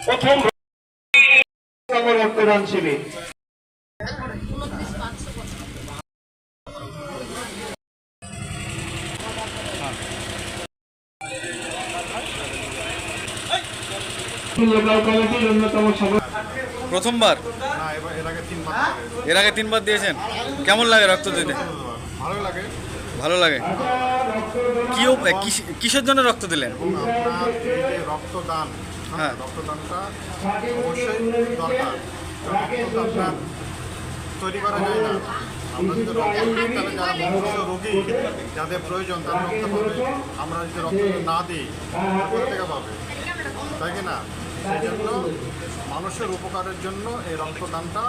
প্রথম রক্তদান শিবির। প্রথমবার? এর আগে তিনবার দিয়েছেন। কেমন লাগে রক্ত দিতে? ভালো লাগে। কিসের জন্য রক্ত দিলেন? রক্তদান, হ্যাঁ, রক্তদানটা অবশ্যই দরকার। রক্তদানটা তৈরি করা যায় না। আমরা যদি রক্ত দিই তাহলে যারা মুমূর্ষ রোগী, যাদের প্রয়োজন তারা রক্ত পাবে। আমরা যদি রক্ত না দিই কোথা থেকে পাবে, তাই কি না? সেই জন্য মানুষের উপকারের জন্য এই রক্তদানটা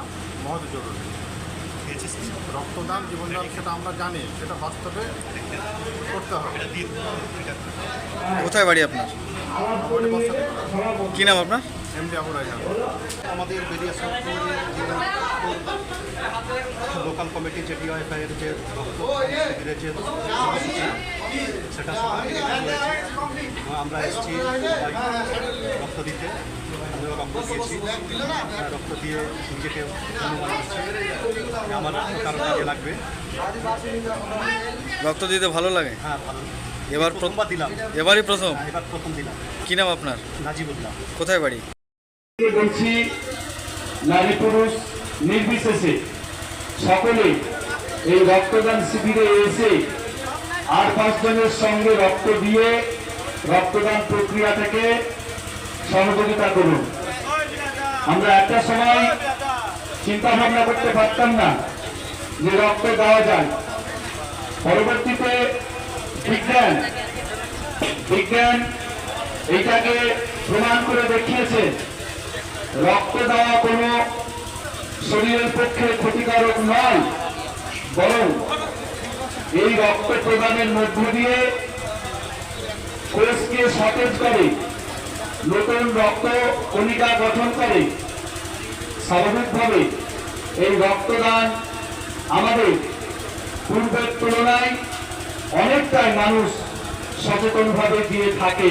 মহৎ জরুরি। রক্তদান জীবনদান সেটা আমরা জানি, সেটা বাস্তবে করতে হবে। কোথায় বাড়ি আপনার? কি নাম আপনার? এমডি আবু রায়হান। আমাদের বেরিয়া লোকাল কমিটি যে ডিওয়াইফাইয়ের যে শিবিরের যে কর্মসূচি সেটা আমরা এসেছি রক্ত দিতে। আমিও রক্ত দিয়েছি, রক্ত দিয়ে নিজেকে ধন্যবাদ দিচ্ছি। আমার কারো কাজে লাগবে। রক্ত দিতে ভালো লাগে? হ্যাঁ, ভালো। এবার প্রথমবার দিলাম। এবারই প্রথম? এবার প্রথম দিলাম। কি নাম আপনার? নাজিবুল্লাহ। কোথায় বাড়ি? বলছি, নারী পুরুষ নির্বিশেষে সকলে এই রক্তদান শিবিরে এসে আর 5 জনের সঙ্গে রক্ত দিয়ে রক্তদান প্রক্রিয়া থেকে সহযোগিতা করুন। আমরা একটা সময় চিন্তা ভাবনা করতে পারতাম না যে রক্ত দেওয়া যায়। পরবর্তীতে বিজ্ঞান এইটাকে প্রমাণ করে দেখিয়েছে রক্ত দেওয়া কোনো শরীরের পক্ষে ক্ষতিকারক নয়, বরং এই রক্ত প্রদানের মধ্য দিয়ে কোষকে সতেজ করে, নতুন রক্ত কণিকা গঠন করে। স্বাভাবিকভাবে এই রক্তদান আমাদের পূর্বের তুলনায় অনেকটাই মানুষ সচেতনভাবে দিয়ে থাকে।